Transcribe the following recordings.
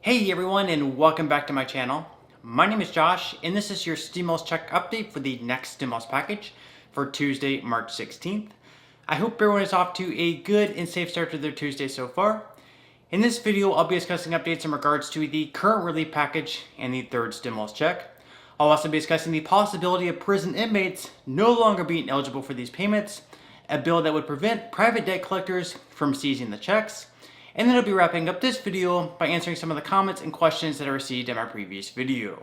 Hey everyone, and welcome back to my channel. My name is Josh, and this is your stimulus check update for the next stimulus package for Tuesday, March 16th. I hope everyone is off to a good and safe start to their Tuesday so far. In this video, I'll be discussing updates in regards to the current relief package and the third stimulus check. I'll also be discussing the possibility of prison inmates no longer being eligible for these payments, a bill that would prevent private debt collectors from seizing the checks, and then I'll be wrapping up this video by answering some of the comments and questions that I received in my previous video.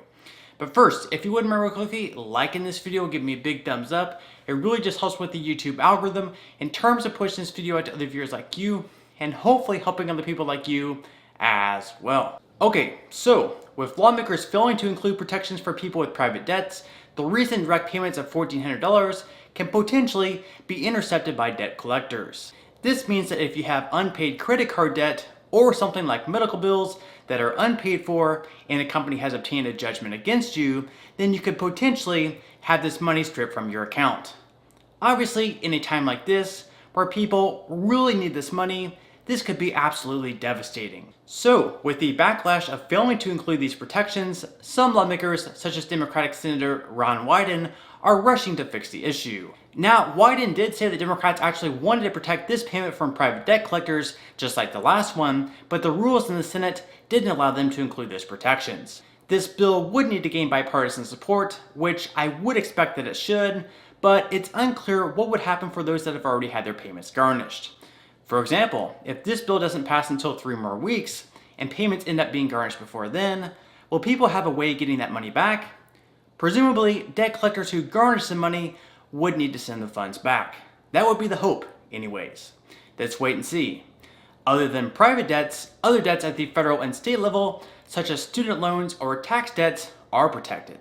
But first, if you wouldn't mind real quickly liking this video, give me a big thumbs up. It really just helps with the YouTube algorithm in terms of pushing this video out to other viewers like you, and hopefully helping other people like you as well. Okay, so with lawmakers failing to include protections for people with private debts, the recent direct payments of $1,400 can potentially be intercepted by debt collectors. This means that if you have unpaid credit card debt or something like medical bills that are unpaid for and a company has obtained a judgment against you, then you could potentially have this money stripped from your account. Obviously, in a time like this, where people really need this money, this could be absolutely devastating. So, with the backlash of failing to include these protections, some lawmakers, such as Democratic Senator Ron Wyden, are rushing to fix the issue. Now, Wyden did say that Democrats actually wanted to protect this payment from private debt collectors, just like the last one, but the rules in the Senate didn't allow them to include those protections. This bill would need to gain bipartisan support, which I would expect that it should, but it's unclear what would happen for those that have already had their payments garnished. For example, if this bill doesn't pass until 3 more weeks, and payments end up being garnished before then, will people have a way of getting that money back? Presumably, debt collectors who garnish the money would need to send the funds back. That would be the hope, anyways. Let's wait and see. Other than private debts, other debts at the federal and state level, such as student loans or tax debts, are protected.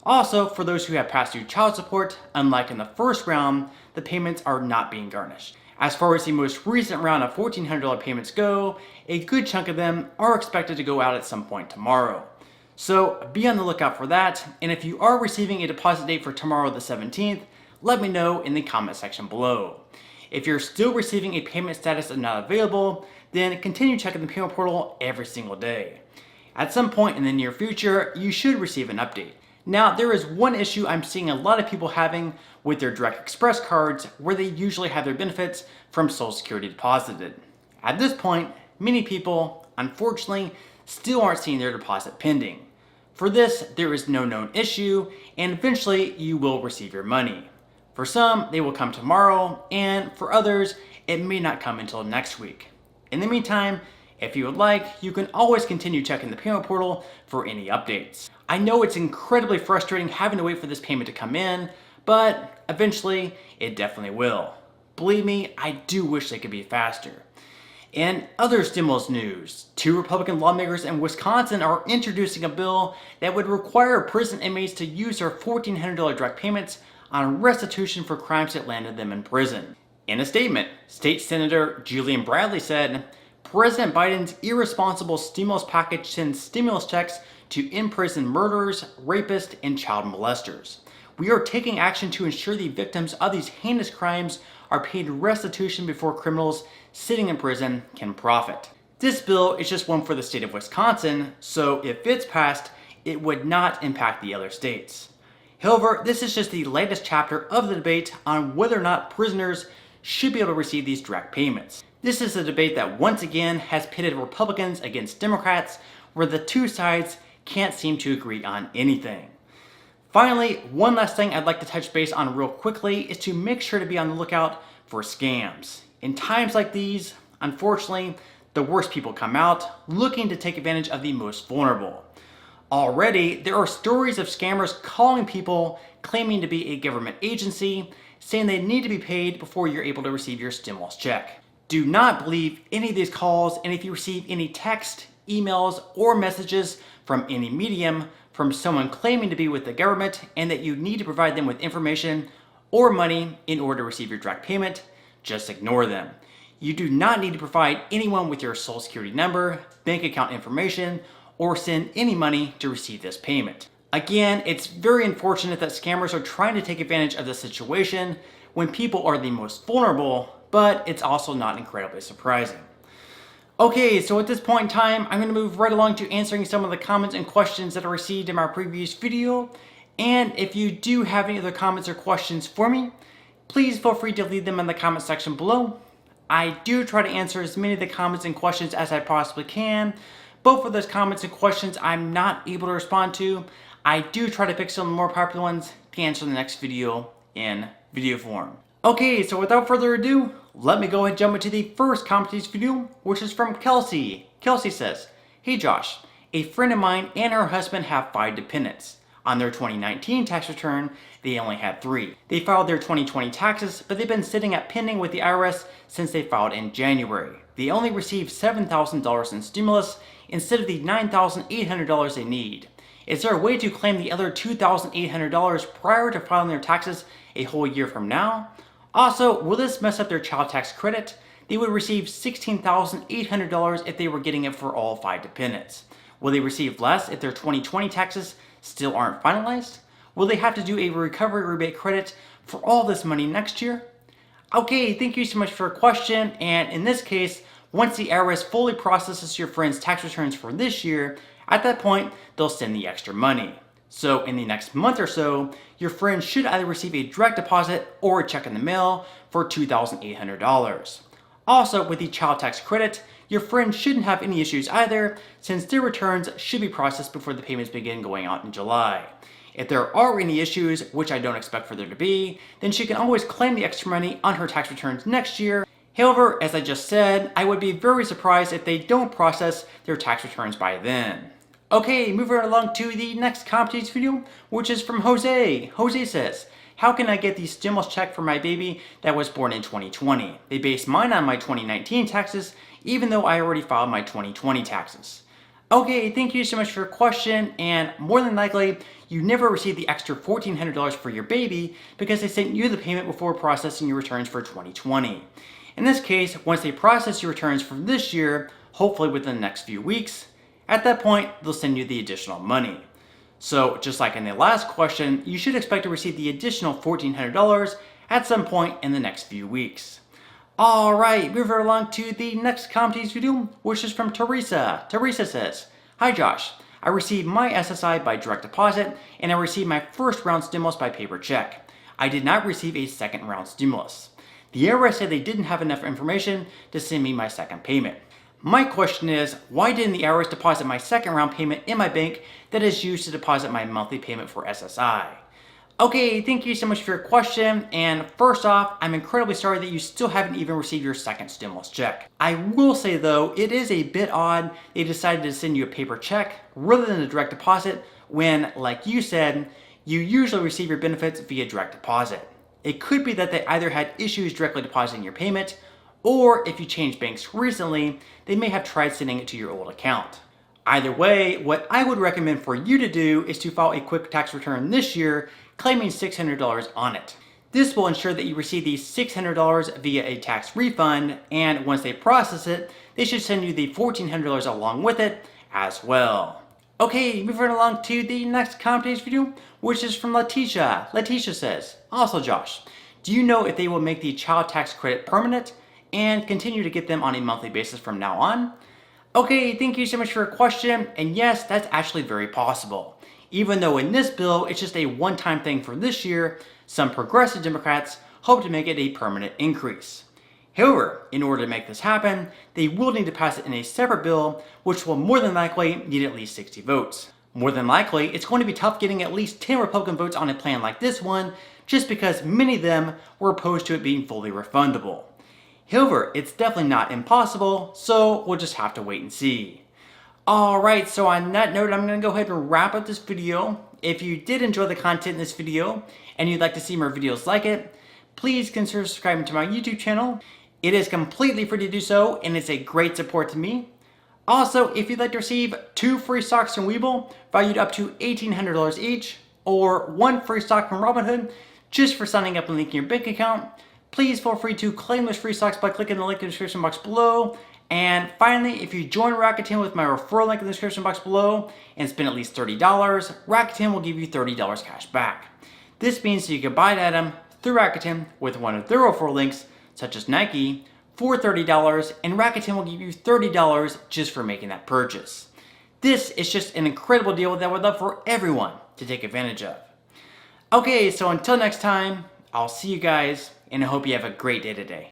Also, for those who have past due child support, unlike in the first round, the payments are not being garnished. As far as the most recent round of $1,400 payments go, a good chunk of them are expected to go out at some point tomorrow. So be on the lookout for that, and if you are receiving a deposit date for tomorrow the 17th, let me know in the comment section below. If you're still receiving a payment status and not available, then continue checking the payment portal every single day. At some point in the near future, you should receive an update. Now, there is one issue I'm seeing a lot of people having with their Direct Express cards where they usually have their benefits from Social Security deposited. At this point, many people, unfortunately, still aren't seeing their deposit pending. For this, there is no known issue, and eventually you will receive your money. For some, they will come tomorrow, and for others, it may not come until next week. In the meantime, if you would like, you can always continue checking the payment portal for any updates. I know it's incredibly frustrating having to wait for this payment to come in, but eventually it definitely will. Believe me, I do wish they could be faster. In other stimulus news, 2 Republican lawmakers in Wisconsin are introducing a bill that would require prison inmates to use their $1,400 direct payments on restitution for crimes that landed them in prison. In a statement, State Senator Julian Bradley said, "President Biden's irresponsible stimulus package sends stimulus checks to in-prison murderers, rapists, and child molesters. We are taking action to ensure the victims of these heinous crimes are paid restitution before criminals sitting in prison can profit." This bill is just one for the state of Wisconsin, so if it's passed, it would not impact the other states. However, this is just the latest chapter of the debate on whether or not prisoners should be able to receive these direct payments. This is a debate that once again has pitted Republicans against Democrats, where the two sides can't seem to agree on anything. Finally, one last thing I'd like to touch base on real quickly is to make sure to be on the lookout for scams. In times like these, unfortunately, the worst people come out looking to take advantage of the most vulnerable. Already, there are stories of scammers calling people claiming to be a government agency, saying they need to be paid before you're able to receive your stimulus check. Do not believe any of these calls, and if you receive any text, emails, or messages from any medium from someone claiming to be with the government and that you need to provide them with information or money in order to receive your direct payment, just ignore them. You do not need to provide anyone with your Social Security number, bank account information, or send any money to receive this payment. Again, it's very unfortunate that scammers are trying to take advantage of this situation when people are the most vulnerable, but it's also not incredibly surprising. Okay, so at this point in time, I'm going to move right along to answering some of the comments and questions that I received in my previous video. And if you do have any other comments or questions for me, please feel free to leave them in the comment section below. I do try to answer as many of the comments and questions as I possibly can. But for those comments and questions I'm not able to respond to, I do try to pick some more popular ones to answer in the next video in video form. Okay, so without further ado, let me go ahead and jump into the first comment of this video, which is from Kelsey. Kelsey says, "Hey Josh, a friend of mine and her husband have 5 dependents. On their 2019 tax return, they only had 3. They filed their 2020 taxes, but they've been sitting at pending with the IRS since they filed in January. They only received $7,000 in stimulus instead of the $9,800 they need. Is there a way to claim the other $2,800 prior to filing their taxes a whole year from now? Also, will this mess up their child tax credit? They would receive $16,800 if they were getting it for all 5 dependents. Will they receive less if their 2020 taxes still aren't finalized? Will they have to do a recovery rebate credit for all this money next year?" Okay, thank you so much for your question. And in this case, once the IRS fully processes your friend's tax returns for this year, at that point, they'll send the extra money. So in the next month or so, your friend should either receive a direct deposit or a check in the mail for $2,800. Also, with the child tax credit, your friend shouldn't have any issues either, since their returns should be processed before the payments begin going out in July. If there are any issues, which I don't expect for there to be, then she can always claim the extra money on her tax returns next year. However, as I just said, I would be very surprised if they don't process their tax returns by then. Okay, moving along to the next comment of this video, which is from Jose. Jose says, "How can I get the stimulus check for my baby that was born in 2020? They base mine on my 2019 taxes, even though I already filed my 2020 taxes." Okay, thank you so much for your question, and more than likely, you never received the extra $1,400 for your baby because they sent you the payment before processing your returns for 2020. In this case, once they process your returns for this year, hopefully within the next few weeks, at that point, they'll send you the additional money. So just like in the last question, you should expect to receive the additional $1,400 at some point in the next few weeks. Alright, moving along to the next comment of this video, which is from Teresa. Teresa says, "Hi Josh, I received my SSI by direct deposit and I received my first round stimulus by paper check. I did not receive a second round stimulus. The IRS said they didn't have enough information to send me my second payment. My question is, why didn't the IRS deposit my second round payment in my bank that is used to deposit my monthly payment for SSI?" Okay, thank you so much for your question. And first off, I'm incredibly sorry that you still haven't even received your second stimulus check. I will say though, it is a bit odd they decided to send you a paper check rather than a direct deposit when, like you said, you usually receive your benefits via direct deposit. It could be that they either had issues directly depositing your payment, or if you changed banks recently, they may have tried sending it to your old account. Either way, what I would recommend for you to do is to file a quick tax return this year, claiming $600 on it. This will ensure that you receive the $600 via a tax refund, and once they process it, they should send you the $1,400 along with it as well. Okay, moving along to the next comment video, which is from Letitia. Letitia says, "Also Josh, do you know if they will make the child tax credit permanent and continue to get them on a monthly basis from now on?" Okay, thank you so much for your question, and yes, that's actually very possible. Even though in this bill, it's just a one-time thing for this year, some progressive Democrats hope to make it a permanent increase. However, in order to make this happen, they will need to pass it in a separate bill, which will more than likely need at least 60 votes. More than likely, it's going to be tough getting at least 10 Republican votes on a plan like this one, just because many of them were opposed to it being fully refundable. However, it's definitely not impossible, so we'll just have to wait and see. Alright, so on that note, I'm going to go ahead and wrap up this video. If you did enjoy the content in this video, and you'd like to see more videos like it, please consider subscribing to my YouTube channel. It is completely free to do so, and it's a great support to me. Also, if you'd like to receive 2 free stocks from Webull, valued up to $1,800 each, or 1 free stock from Robinhood, just for signing up and linking your bank account, please feel free to claim those free stocks by clicking the link in the description box below. And finally, if you join Rakuten with my referral link in the description box below and spend at least $30, Rakuten will give you $30 cash back. This means that you can buy an item through Rakuten with one of their referral links, such as Nike, for $30, and Rakuten will give you $30 just for making that purchase. This is just an incredible deal that I would love for everyone to take advantage of. Okay, so until next time, I'll see you guys, and I hope you have a great day today.